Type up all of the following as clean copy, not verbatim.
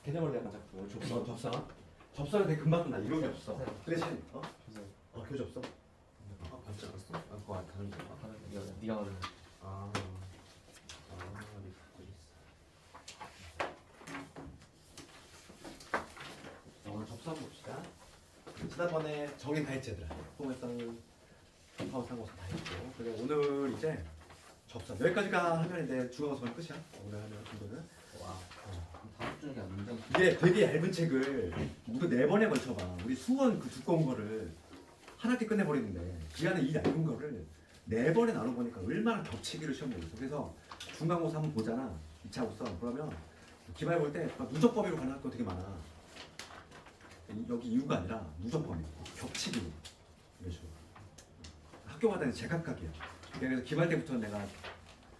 개념을 내가 잡고 접선은 되게 금방 끝나. 이런 게 없어. 그 대신 교재 없어? 교재 없어? 그거 안 다른 거. 네가 말해. 우리 갖고 있어. 자, 오늘 접선 봅시다. 지난번에 정인 다 했지 얘들아. 포맷상 파워상고사 다 했고. 그리고 오늘 이제 접선 여기까지가 하면 이제 중앙고사는 끝이야. 오늘 하면 정도는. 와. 다음 주에 안 된다. 이게 되게 얇은 책을 모두 4번에 걸쳐봐. 우리 수원 그 두꺼운 거를 한 학기 끝내버리는데 그 안에 이 얇은 거를 4번에 나눠보니까 얼마나 겹치기를 시험 보고 있어. 그래서 중간고사 한번 보잖아. 2차 고사. 그러면 기말 볼 때 누적범위로 가는 학교 되게 많아. 여기 이유가 아니라 누적범위, 겹치기로 이런 식으로. 학교마다 제각각이야. 그래서 기말 때부터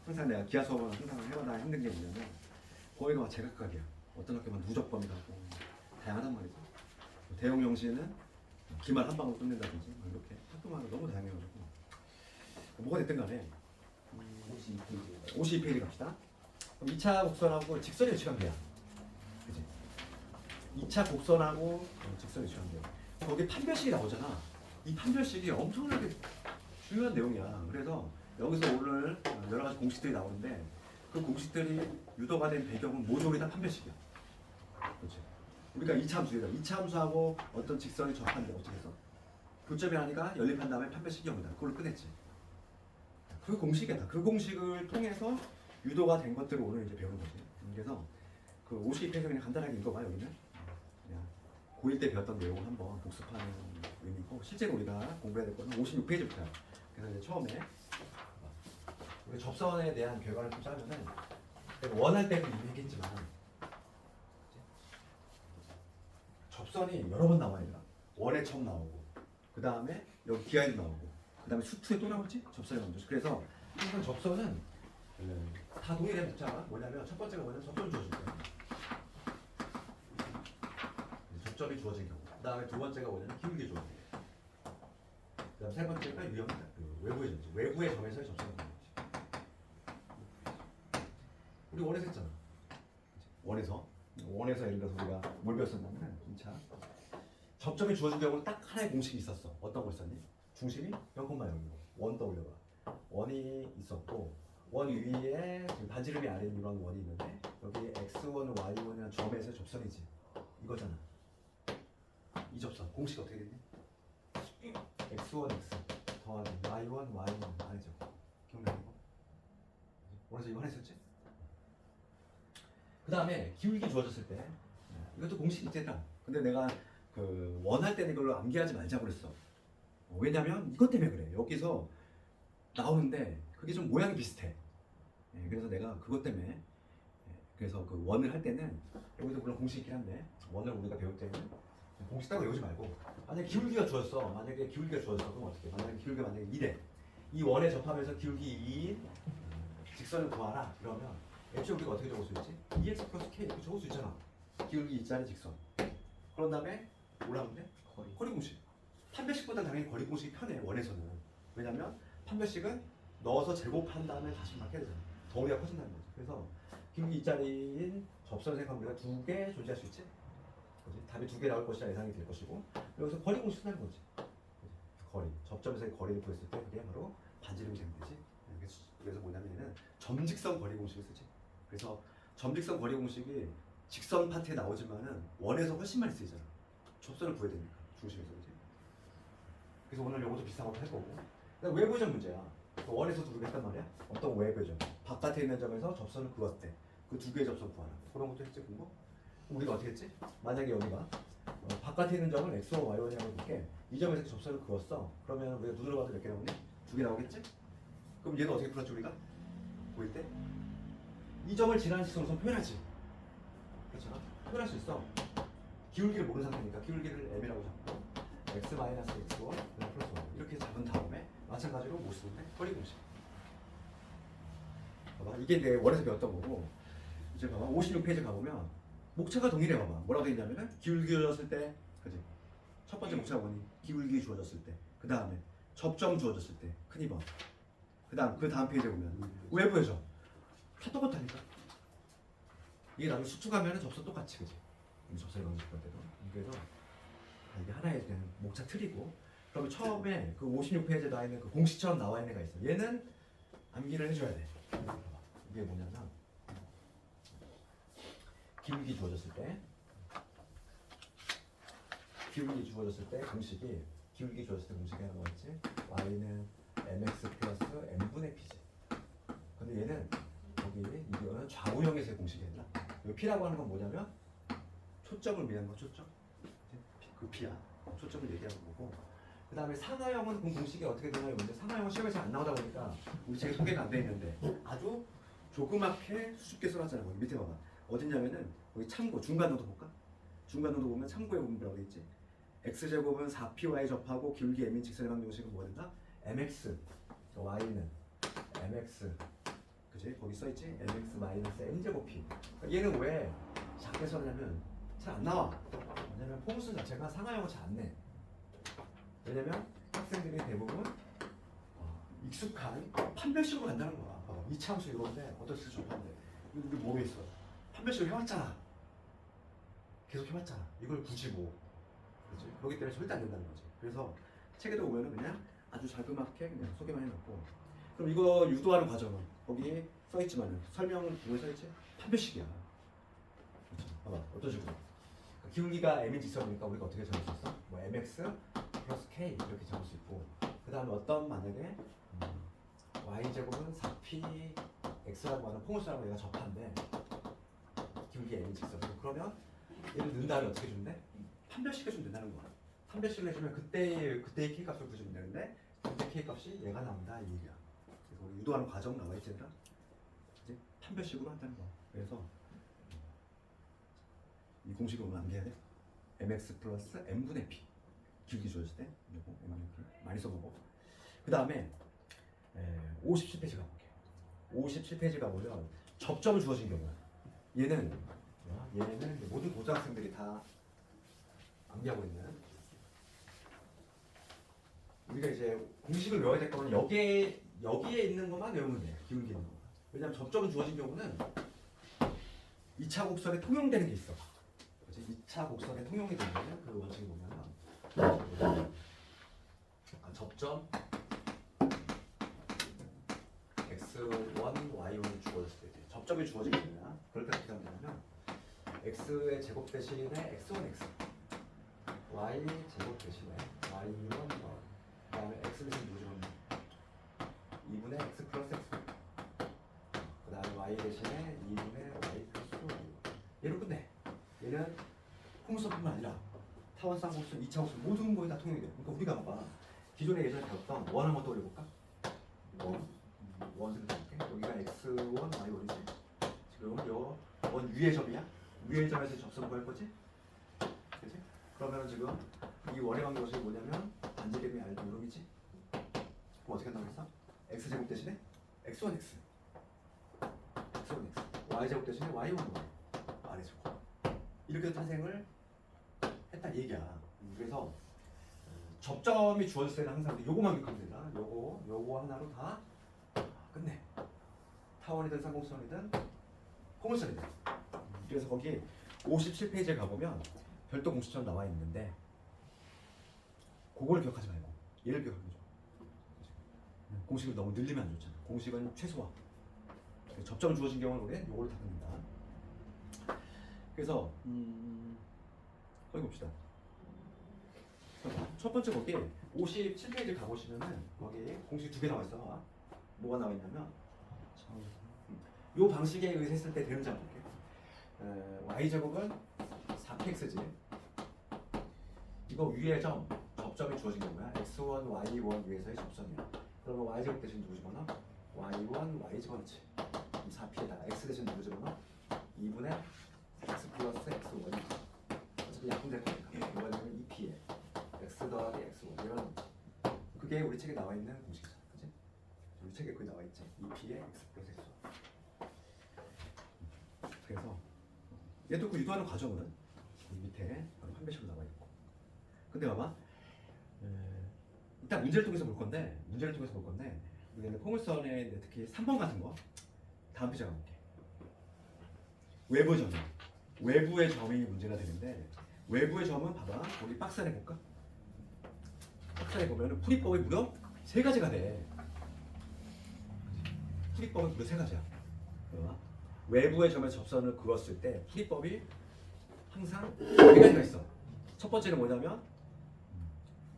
항상 내가 기하 수업은 항상 해마다 힘든 게 뭐냐면 거기가 막 제각각이야. 어떤 학교만 누적범위가 하고 다양하단 말이지. 대형 영시는 기말 한 방으로 끝낸다든지 이렇게 학교마다 너무 다양해가지고 뭐가 됐든 간에 52페이지 갑시다. 그럼 2차 곡선하고 직선의 위치관 배야. 그치? 2차 곡선하고 직선의 위치관 배야. 거기 판별식이 나오잖아. 이 판별식이 엄청나게 중요한 내용이야. 그래서 여기서 오늘 여러 가지 공식들이 나오는데 그 공식들이 유도가 된 배경은 모조리 다 판별식이야. 그렇지? 우리가 2차 함수이다. 2차 함수하고 어떤 직선이 접한데 어떻게 해서 교점이 하니까 연립한 다음에 판별식이 0이다. 그걸로 끝냈지. 그 공식이다. 그 공식을 통해서 유도가 된 것들을 오늘 이제 배우는 거지. 그래서 그 52페이지 그냥 간단하게 읽어봐. 여기는 그냥 고1 때 배웠던 내용을 한번 복습하는 의미고 실제로 우리가 공부해야 될 거는 56페이지부터야. 그래서 이제 처음에 우리 접선에 대한 결과를 좀 짜면은 원할 때는 이미 했겠지만 접선이 여러 번 나와야 돼. 원에 처음 나오고 그 다음에 여기 기하에도 나오고 그 다음에 수투에 또 나오지? 접선에 나오죠. 그래서 항상 접선은 다 동일해 묻자가 뭐냐면 첫 번째가 뭐냐면 접점이 주어질 거야. 접점이 주어진 경우. 그 다음에 두 번째가 뭐냐면 기울기 주어진 경우. 그 다음 세 번째가 유형이다. 그 외부의 점수. 외부의 점에서의 접선이 되는 거지. 우리 원에서 했잖아. 원에서 예를 들어서 우리가 뭘 배웠었냐면 2차 접점이 주어진 경우는 딱 하나의 공식이 있었어. 어떤 걸 썼니? 중심이 0,0이고 원 떠올려봐. 원이 있었고 원 위에 지금 반지름이 아래 있는 이런 원이 있는데 여기 x1, y1이라는 점에서 접선이지. 이거잖아. 이 접선 공식 어떻게 되니? x1, x 더하기 y1, y1 아니죠? 기억나는 거? 원에서 이거 하나 있었지? 그 다음에 기울기 주어졌을 때 이것도 공식이 있잖아. 근데 내가 그 원할 때는 이걸로 암기하지 말자고 그랬어. 왜냐면 이것 때문에 그래. 여기서 나오는데 그게 좀 모양이 비슷해. 그래서 내가 그것 때문에 그래서 그 원을 할 때는 여기도 물론 공식이 있긴 한데 원을 우리가 배울 때는 공식 따로 외우지 말고 만약에 기울기가 주어졌어. 만약에 기울기가 주어졌어. 그럼 어떻게? 만약에 기울기가 만약에 2래. 이 원에 접하면서 기울기 2인 직선을 구하라. 그러면 애초에 우리가 어떻게 적을 수 있지? 2x 플러스 k 이렇게 적을 수 있잖아. 기울기 2짜리 직선. 그런 다음에 뭐라면 돼? 거리 공식. 판별식보다 당연히 거리 공식이 편해. 원에서는. 왜냐면 판별식은 넣어서 제곱한 다음에 다시 막 해야 되잖아. 덩어리가 커진다는 거지. 그래서 기울기 2짜리인 접선을 생각하면 우리가 2개 존재할 수 있지? 그치? 답이 2개 나올 것이라 예상이 될 것이고 여기서 거리 공식 쓰는 거지. 그치? 거리. 접점에서의 거리를 구했을 때 그게 바로 반지름이 되면 되지. 그래서 뭐냐면 얘는 점직선 거리 공식을 쓰지. 그래서 점직선 거리 공식이 직선 파트에 나오지만은 원에서 훨씬 많이 쓰이잖아. 접선을 구해야 되니까 중심에서. 그치? 그래서 오늘 요것도 비슷한 것도 할 거고. 그다음 외부의 점 문제야. 원에서도 우리가 했단 말이야. 어떤 외부의 점. 바깥에 있는 점에서 접선을 그었대. 그 두 개의 접선 구하라. 그런 것도 했지 공부. 우리가 어떻게 했지? 만약에 여기가 바깥에 있는 점을 x1, y1이라고 볼게. 이 점에서 접선을 그었어. 그러면 우리가 눈으로 봐도 몇 개 나오니? 2개 나오겠지? 그럼 얘는 어떻게 풀었지 우리가? 보일 때? 이 점을 지나는 시선으로 표현하지. 그렇잖아? 표현할 수 있어. 기울기를 모르는 상태니까 기울기를 m이라고 잡고 x-x1 플러스 1 이렇게 잡은 다음에 마찬가지로 뭐 쓰는데? 거리 공식. 봐봐. 이게 내 원에서 배웠던 거고 이제 봐봐. 56페이지 가보면 목차가 동일해. 봐봐. 뭐라고 되어 있냐면은 기울기 주어졌을 때 그지? 첫 번째 목차가 뭐니? 기울기 주어졌을 때. 그 다음에 접점 주어졌을 때 큰 2번. 그 다음 페이지에 보면 외부의 점. 다 똑같다니까. 이게 나중에 수축하면 접선 똑같이. 그지? 접선의 방정식할 때도. 그래서 이게 하나의 그냥 목차 틀이고. 그러면 처음에 그 56페이지에 나와 있는 그 공식처럼 나와 있는 애가 있어. 얘는 암기를 해줘야 돼. 이게 뭐냐면 기울기 주어졌을 때 공식이 기울기 주어졌을 때 공식이 하나 뭐였지? y는 mx 플러스 n분의 p지. 근데 얘는 이거는 좌우형에서의 공식이었나? 이 p라고 하는 건 뭐냐면 초점을 의미하는 거 초점. 그 p야. 초점을 얘기하는 거고. 그 다음에 상하형은 그 공식이 어떻게 되나요? 근데 상하형은 시험에서 안 나오다 보니까 우리 제가 소개가 안 돼 있는데 아주 조그맣게 수줍게 써놨잖아. 거기 밑에 봐봐. 어딨냐면은 거기 참고 중간노도 볼까? 중간노도 보면 참고에 보면 뭐라고 돼 있지? x제곱은 4py 접하고 기울기 m인 직선의 방정식은 뭐가 된다? mx y는 mx 그치? 거기 써있지? mx 마이너스 m제곱 p. 그러니까 얘는 왜 작게 써냐면 잘 안 나와. 왜냐면 포무수 자체가 상하형을 잘 안 내. 왜냐면 학생들이 대부분 익숙한 판별식으로 간다는 거야. 이 참수 이건데 어떤 식으로 접하는데 이거 우리 몸에 있어. 판별식으로 해왔잖아. 계속 해왔잖아. 이걸 굳이 뭐 그렇지? 그렇기 때문에 절대 안 된다는 거지. 그래서 책에도 보면은 그냥 아주 자그맣게 그냥 소개만 해놓고 그럼 이거 유도하는 과정은 거기 써있지만은 설명 뭐에 써있지? 판별식이야. 그렇죠? 봐봐 어떤 식으로 기울기가 m인 직선이니까 우리가 어떻게 적을 수 있어? 뭐 mx 플러스 k 이렇게 적을 수 있고 그 다음에 어떤 만약에 y제곱은 4p x라고 하는 포물수라고 얘가 접한데 기울기 m인 직선 그러면 얘를 넣은 다음에 어떻게 준대? 판별식 해주면 된다는 거야. 판별식을 해주면 그때의 k 값을 구해주면 되는데 그때 k 값이 얘가 나온다 이 얘기야. 그래서 우리 유도하는 과정 나와 있지 얘들아? 이제 판별식으로 한다는 거야. 그래서 이 공식을 오늘 암기해야 돼. mx 플러스 n분의 p 기울기 주어질 때 이거 n분의 p 많이 써보고 그 다음에 57페이지 가볼게. 57페이지 가보면 접점을 주어진 경우야. 얘는 모든 고등학생들이 다 암기하고 있는 우리가 이제 공식을 외워야 될 거는 여기에 있는 것만 외우면 돼. 기울기 있는 거. 왜냐면 접점을 주어진 경우는 2차 곡선에 통용되는 게 있어. 2차 곡선에 통용이 되면 그 원칙이 뭐냐면 접점 x1, y1이 주어졌을 때 접점이 주어지게 되면 그럴 때 어떻게 하면 되냐면 x의 제곱 대신에 x1, x y 제곱 대신에 y1, y 그 다음에 x 대신 누구 집어넣는 2분의 x 플러스 x 그 다음에 y 대신에 2분의 y 플러스 y 얘로 끝내. 얘는 포물선뿐만 아니라 타원 쌍곡선, 2차 곡선 모든 거에 다 통용이 돼. 그러니까 우리가 봐봐. 기존에 예전에 배웠던 원 한번 떠올려볼까? 원을 볼게. 여기가 x1, y1이지. 지금 원 위의 점이야? 위의 점에서 접선을 구할 거지? 그치? 그러면 지금 이 원의 방정식이 뭐냐면 반지름이 알도 요놈이지? 그럼 어떻게 한다고 했어? x제곱 대신에 x1, x x1, x y제곱 대신에 y1, y 아래제곱 이렇게 탄생을 했다 얘기야. 그래서 접점이 주어졌을 때는 항상 요거만 기억하면 된다. 요거 하나로 다 끝내. 타원이든 쌍곡선이든 포물선이든. 그래서 거기 57페이지에 가보면 별도 공식처럼 나와 있는데 그걸 기억하지 말고 얘를 기억하면 좋아. 공식을 너무 늘리면 안 좋잖아. 공식은 최소화. 접점 주어진 경우는 우리는 요거를 다 듭니다. 그래서 거기 봅시다. 첫 번째 거기 57페이지 가보시면은 거기 공식 두 개 나와 있어. 뭐가 나와 있냐면 요 방식에 의했을 때 되는지 한번 볼게요. y제곱은 4px지. 이거 위에 접점이 주어진 경우야. x1, y1 위에서의 접선이야. 그러면 y제곱 대신 누구 집어넣어? y1, y 집어넣지. 4p에다가 x 대신 누구 집어넣어? 2분의 x 플러스 x1. 어차피 약분될 거니까. 이거는 2p에 x 더하기 x1 이런 그게 우리 책에 나와 있는 공식이잖아. 그치? 우리 책에 그게 나와 있지. 2p에 x 플러스 x1. 그래서 얘도 그 유도하는 과정은 밑에 판별식으로 나와 있고. 근데 봐봐. 일단 문제를 통해서 볼 건데 우리는 포물선에 특히 3번 같은 거 다음 페이지 가볼게. 외부점이야. 외부의 점이 문제가 되는데 외부의 점은 봐봐. 우리 박스 안에 볼까? 박스 안에 보면은 풀이법이 무려 3가지가 돼. 풀이법은 무려 3가지야. 외부의 점에 접선을 그었을 때 풀이법이 항상 4가지가 있어. 첫 번째는 뭐냐면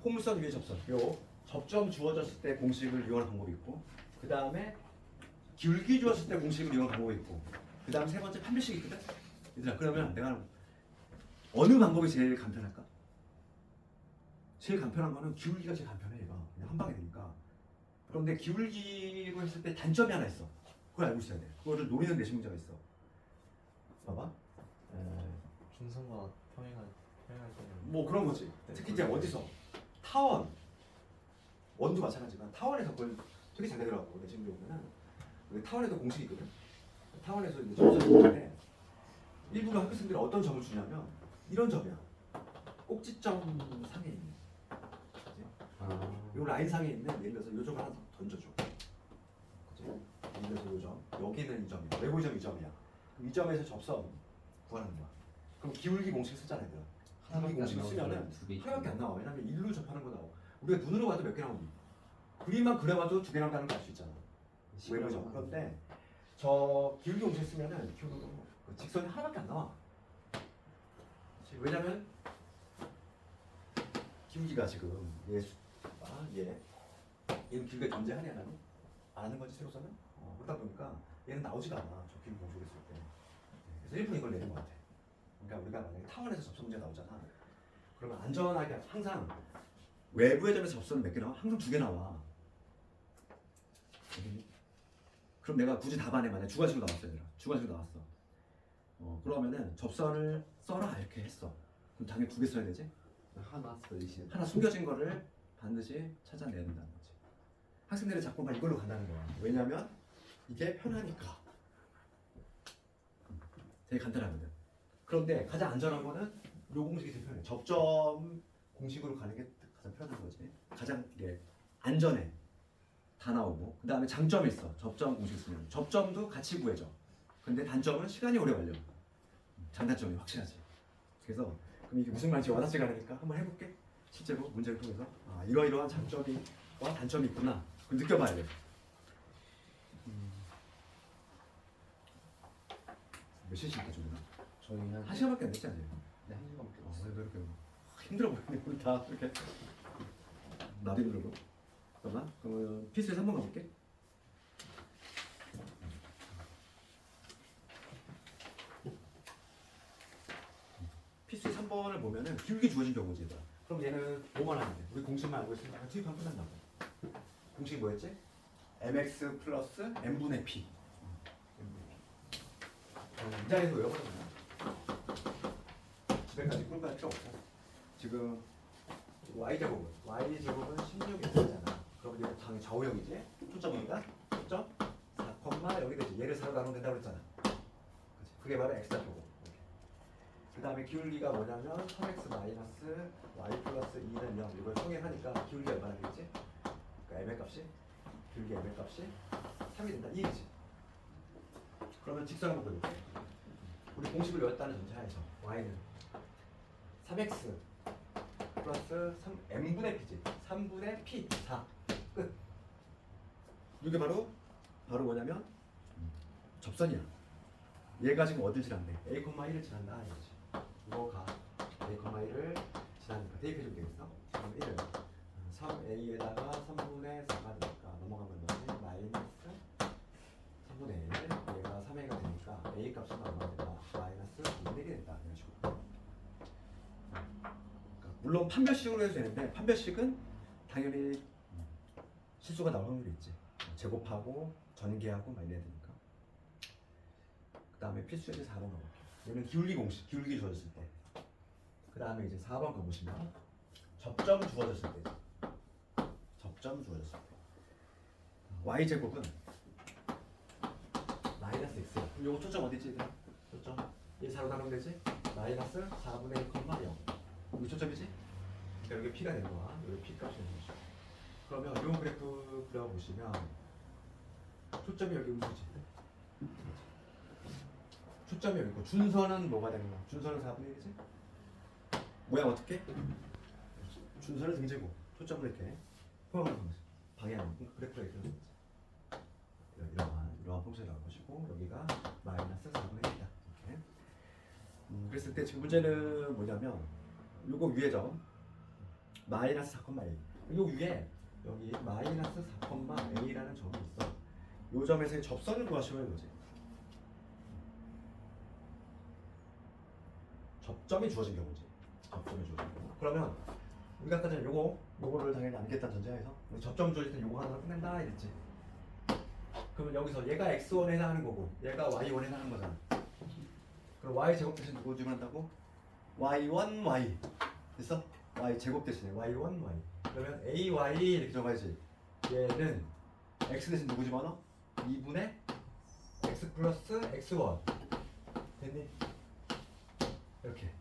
포물선 위에 접선. 요 접점 주어졌을 때 공식을 이용하는 방법이 있고, 그 다음에 기울기 주었을 때 공식을 이용하는 방법이 있고, 그 다음 세 번째 판별식이 있거든. 얘들아, 그러면 내가 어느 방법이 제일 간편할까? 제일 간편한 거는 기울기가 제일 간편해. 얘가 그냥 한 방에 되니까. 그런데 기울기로 했을 때 단점이 하나 있어. 그걸 알고 있어야 돼. 그거를 노리는 내신 문제가 있어. 봐봐. 중성과 평행할 때는 뭐 그런 거지. 특히 이제 어디서 타원, 원도 마찬가지지만 타원에서 그걸 되게 잘 되더라고. 내 지금 보면은 여기 타원에도 공식이 있거든. 타원에서 이제 점수를 주는데 일부러 학교생들이 어떤 점을 주냐면 이런 점이야. 꼭지점 상에 있는. 그치? 요 라인 상에 있는 예를 들어서 요 점 하나 던져줘. 그치? 예를 들어서 요 점. 여기는 이 점이야. 외부의 점 이 점이야. 이 점에서 접선 구하는 거야. 그럼 기울기 공식 쓰잖아, 얘들아. 기울기 공식 쓰면은 하나밖에 안 나와. 왜냐면 일로 접하는 거 나와. 우리가 눈으로 봐도 몇 개 나오니? 그림만 그려봐도 2개 나온다는 걸 알 수 있잖아. 외부 점. 그런데 저 기울기 공식 쓰면은 그 직선이 하나밖에 안 나와. 그치? 왜냐면 기울기가 지금 얘는 기울기가 존재하냐 안 하는 거지 세로서는. 그러다 보니까 얘는 나오지가 않아. 저 기울기 공식을 쓸 때. 그래서 일부러 이걸 내는 것 같아. 그러니까 우리가 만약에 타원에서 접선 문제가 나오잖아. 그러면 안전하게 항상 외부의 점에서 접선은 몇 개 나와? 항상 2개 나와. 그럼 내가 굳이 답안에 만약 주관식으로 나왔어, 얘들아. 주관식으로 나왔어. 그러면은 접선을 써라 이렇게 했어. 그럼 당연히 2개 써야 되지? 하나 쓰듯이 하나 숨겨진 거를 반드시 찾아내야 된다는 거지. 학생들이 자꾸 막 이걸로 간다는 거야. 왜냐면 이게 편하니까. 되게 간단하거든. 그런데 가장 안전한 거는 요 공식이 제일 편해. 접점 공식으로 가는 게 가장 편한 거지. 가장 이게 안전해. 다 나오고. 그 다음에 장점이 있어. 접점 공식 쓰면. 접점도 같이 구해져. 근데 단점은 시간이 오래 걸려. 장단점이 확실하지. 그래서 그럼 이게 무슨 말인지 와닿지가 않으니까 한번 해볼게. 실제로 문제를 통해서 이러이러한 장점과 단점이 있구나. 그걸 느껴봐야 돼. 몇 시쯤 좀 되나? 저희는 1시간밖에 안 됐지 않아요? 네, 1시간밖에 없어요. 왜 이렇게 힘들어 보이네. 우리 다 이렇게 나도 힘들고. 잠깐만. 그러면 필수에서 한번 가볼게. 필수 3번을 보면은 기울기 주어진 경우지. 얘들아. 그럼 얘는 뭐만 하면 돼? 우리 공식만 알고 있으면 투입하면 끝난다고. 공식이 뭐였지? mx 플러스 n분의 p. 이 자리에서 외워버리면 집에까지 끌고 갈 필요 없어. 지금 y제곱은 16x잖아. 그럼 이제 당연히 좌우형이지. 초점이니까 초점 4, 여기 되지. 얘를 4로 나누면 된다고 그랬잖아. 그치? 그게 바로 x좌표고. 그 다음에 기울기가 뭐냐면 3x 마이너스 y 플러스 2는 0 이걸 평행하니까 기울기 얼마나 되겠지? 그러니까 m의 값이 기울기 m의 값이 3이 된다. 1이지. 그러면 직선을 한번 그려볼게. 우리 공식을 외웠다는 전제하에서 y는 3x 플러스 3m분의 p지. 3분의 p 4 끝. 이게 바로 뭐냐면 접선이야. 얘가 지금 어딜 지난대? a, 1을 지난다 이거지. 이거가 a, 1을 지나니까 대입해주면 되겠어? 그럼 1을 3a에다가 3분의 4가 되니까 넘어가면 뭐지? 마이너스 3분의 1 얘가 3a가 되니까 a 값은 얼마나 된다? 마이너스 2분의 1이 된다 이런 식으로. 물론 판별식으로 해도 되는데 판별식은 당연히 실수가 나올 확률이 있지. 제곱하고 전개하고 막 이래야 되니까. 그 다음에 필수에서 4번 가볼게요. 얘는 기울기 공식, 기울기 주어졌을 때. 그 다음에 이제 4번 가보시면 접점 주어졌을 때. 접점 주어졌을 때. y제곱은 마이너스 x야. 그럼 요거 초점 어디지? 초점. 얘 4로 나누면 되지? 마이너스 4분의 1, 0. 여기 초점이지? 그러니까 여기 p가 되는 거야. 여기 p 값이 되는 거죠. 그러면 이 그래프 그려보시면 초점이 여기 우수지. 초점이 여기 있고 준선은 뭐가 되는 거야? 준선은 4분의 1이지? 모양 어떻게? 준선은 등지고 초점을 이렇게 포함하는 거지. 방향 그래프가 이렇게 되는 거지. 이러한 펑션이 나올 것이고 여기가 마이너스 4분의 1이다. 이렇게. 그랬을 때 지금 문제는 뭐냐면 요거 위에 점 마이너스 4,1. 요 위에 여기 마이너스 4,a라는 점이 있어. 요 점에서의 접선을 구하시면 이거지. 접점이 주어진 경우지. 접점이 주어진 경우. 그러면 우리가 아까 전에 요거를 당연히 알겠다는 전제하에서 접점 주어질 때 요거 하나로 끝낸다 이랬지. 그러면 여기서 얘가 x1에 해당하는 거고 얘가 y1에 해당하는 거잖아. 그럼 y 제곱 대신 누구 지분한다고? y1 y 됐어? y 제곱 대신에 y1 y. 그러면 ay 이렇게 적어야지. 얘는 x 대신 누구 집어넣어? 2분의 x 플러스 x1 됐니? 이렇게.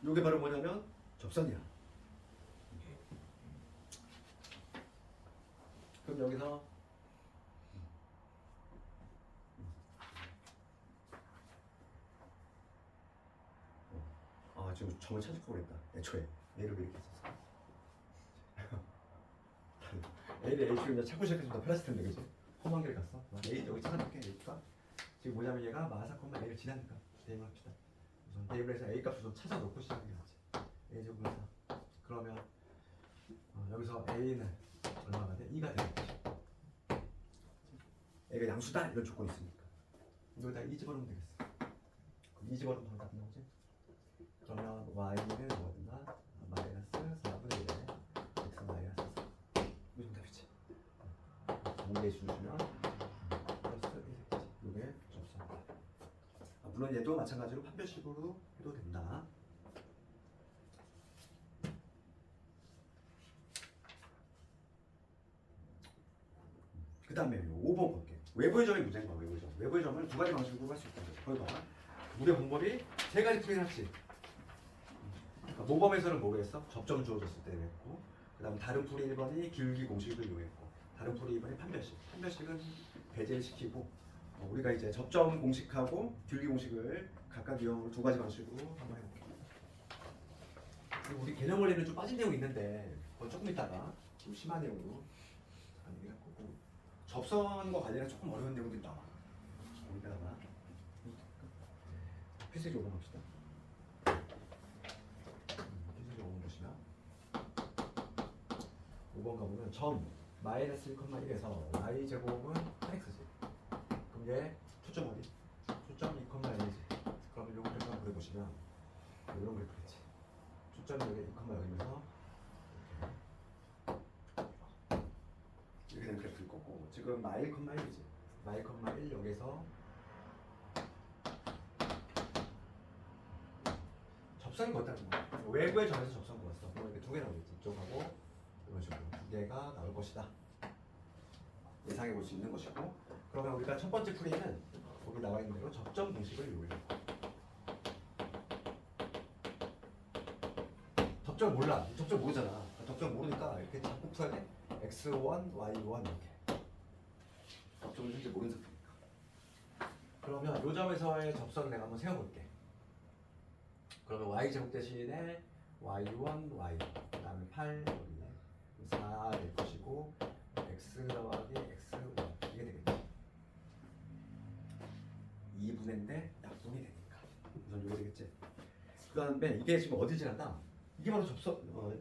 요게 바로 뭐냐면 접선이야. 그럼 여기서 지금 점을 찾을 걸 그랬다. 애초에 A를 이렇게 했었어. A를 A로 그냥 찾고 시작했으면 더 편했을 텐데 그지? 험한 길 갔어. A 여기 찾아볼게. A가 지금 뭐냐면 얘가 마사콤마 A를 지나니까 대입을 합시다. 우선 대입을 해서 A 값을 좀 찾아놓고 시작해야지. A 제곱분사. 그러면 여기서 A는 얼마가 돼? 2가 되겠지. A가 양수다 이런 조건이 있으니까. 여기다 2 집어넣으면 되겠어. 그럼 2 집어넣으면 바로 답 나오지? 그러면 y는 뭐가 된다? 마이너스 4분의 1에 x 마이너스 4. 이게 정답이지. 공개 주시면 플러스 1이지. 이게 접수한다. 물론 얘도 마찬가지로 판별식으로 해도 된다. 그 다음에 5번 볼게. 외부의 점이 문제인 거야. 외부의 점. 외부의 점을 두 가지 방식으로 할 수 있다는 거야. 거기 봐. 우리의 방법이 세 가지 풀이해놨지. 모범에서는 뭐겠어? 접점 주어졌을 때 그랬고, 그 다음 다른 풀이 1번이 기울기 공식을 이용했고, 다른 풀이 2번이 판별식. 판별식은 배제시키고, 우리가 이제 접점 공식하고 기울기 공식을 각각 이용으로 두 가지 방식으로 한번 해볼게요. 그리고 우리 개념 원리는 좀 빠진 내용이 있는데, 그건 조금 있다가 좀 심한 내용으로 얘기할 거고, 접선과 관련해서 조금 어려운 내용들이 나와. 거기다가 필수적으로 합시다. 5번 가보면 점 마이너스 1,1에서 y 제곱은 8x지. 그럼 얘 초점 어디? 초점 2,1이지. 그러면 요거 그래프 한번 그려보시면 이런 그래프겠지. 초점이 여기 2,0이면서 이렇게 된 그래프일 거고, 지금 마일 1,1이지. 마일 1 여기서 접선이 거였다는 거야. 외부의 점에서 접선 거였어. 그럼 이렇게 두 개 나오겠지. 이쪽하고 이런 식으로 두 개가 나올 것이다. 예상해 볼 수 있는 것이고, 그러면 우리가 첫 번째 풀이는 여기 나와 있는 대로 접점 공식을 이용해. 접점 몰라. 접점 모르잖아. 접점 모르니까 이렇게 자꾸 풀어야 돼. x1, y1 이렇게. 접점을 현재 모르는 상태니까. 그러면 이 점에서의 접선을 내가 한번 세워볼게. 그러면 y 제곱 대신에 y1, y 그 다음에 8 여기 4 될 것이고 x 더하기 x1 이게 되겠지. 2분의인데 약분이 되니까 우선 이거 되겠지. 그 다음에 이게 지금 어디 지나다? 이게 바로 접선,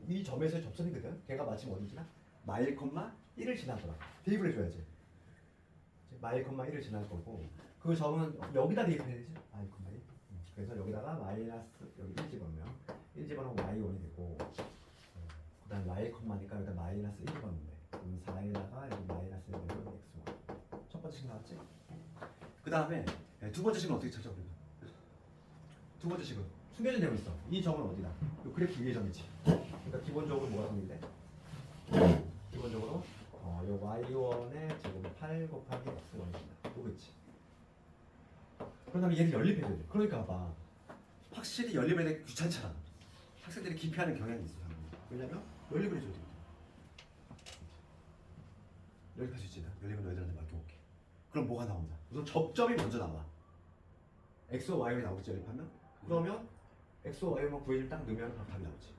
이 점에서의 접선이거든. 걔가 마침 어디 지나? 마일 콤마 1을 지나더라. 대입을 해줘야지. 마일 콤마 1을 지날 거고, 그 점은 여기다 대입해야 되지. 마일 콤마 1. 그래서 여기다가 마이너스 여기 1 집어넣으면 1 집어넣으면 y1이 되고, 그 다음 y 콤마니까 여기다 마이너스 1 집어넣으면 돼. 그럼 4에다가 여기 마이너스 1 되면 x1. 첫 번째 식 나왔지? 그 다음에 두 번째 식은 어떻게 찾아 우리가? 두 번째 식은 숨겨진 내용이 있어. 이 점은 어디다? 이 그래프 위의 점이지. 그러니까 기본적으로 뭐가 성립돼? 기본적으로 이 y1의 제곱은 8 곱하기 x1입니다. 이거 있지. 그러면 얘를 연립해야 돼. 그러니까 봐. 확실히 연립을 되게 귀찮잖아. 학생들이 기피하는 경향이 있어. 왜냐면 연립을 해줘야 돼. 연립할 수 있지. 연립은 너희들한테 맡겨볼게. 그럼 뭐가 나온다? 우선 접점이 먼저 나와. x와 y가 나오겠지 연립하면. 그러면 x와 y만 구해줄 딱 넣으면 바로 답이 나오지.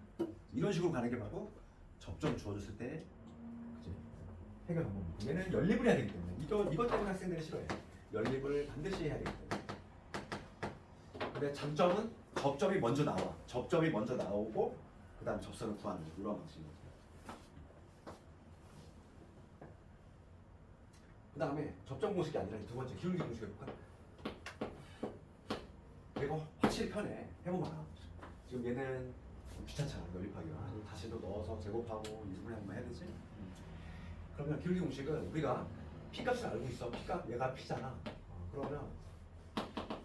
이런 식으로 가는 게 바로 접점 주어졌을 때 그치? 해결 방법이고, 얘는 연립을 해야 되기 때문에 이것 때문에 학생들이 싫어해. 연립을 반드시 해야 되기 때문에. 근데 장점은 접점이 먼저 나와. 접점이 먼저 나오고 그 다음 접선을 구하는 이런 방식이거든요. 그 다음에 접점 공식이 아니라 두 번째 기울기 공식 해볼까? 이거 확실히 편해. 해보면 알아. 지금 얘는 좀 귀찮잖아 연립하기가. 다시 또 넣어서 제곱하고 이수분해 한번 해야 되지? 그러면 기울기 공식은 우리가 p 값을 알고 있어. p 값 얘가 p잖아. 그러면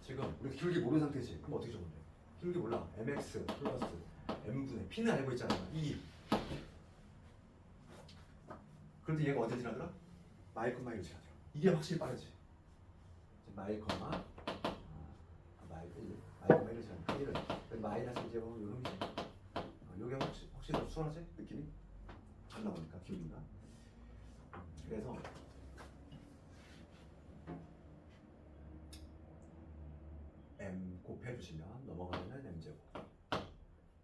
지금 우리 기울기 모르는 상태지. 그럼 어떻게 적으면 돼? 기울기 몰라. mx 플러스 m분의 p는 알고 있잖아. 2. 그런데 얘가 언제 지나더라? 마일 콤마 1로 지나더라. 이게 확실히 빠르지. 마일 콤마 마일 1로 지나더라. 1은 마이너스 이제 보면 요 놈이지. 요게 혹시 더 수월하지? 느낌이? 잘 나오니까 기울기가. 그래서 m 곱해주시면 넘어가면 m제곱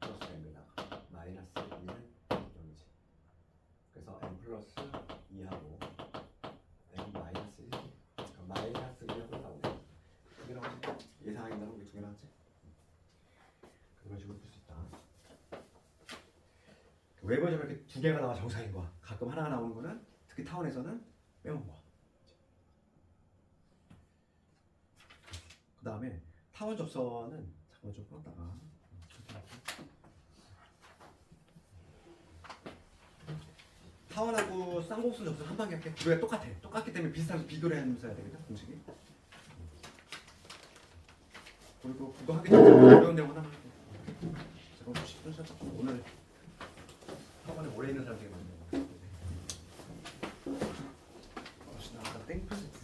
플러스 m에다가 마이너스 2는 0이지. 그래서 m 플러스 2하고 m 마이너스 1, 마이너스 1하고 나오네. 두 개 나오지? 예상하기는 우리 두 개 나왔지? 그런 식으로 풀 수 있다. 웨버지만 이렇게 두 개가 나와 정상인 거야. 가끔 하나가 나오는 거는 특히 타원에서는 빼먹은 거야. 그 다음에 타원 접선은 잠깐만 좀 풀었다가 타원하고 쌍곡선 접선 한 방에 할게. 우리가 똑같아. 똑같기 때문에 비슷하게 비교를 하면서 해야 되겠다 공식이. 그리고 그거 하기 전에 어려운 내용 하나만 할게. 잠깐 10분 쉬었다. 오늘 타원에 오래 있는 사람 되게 많네. 나 아까 땡 프로젝트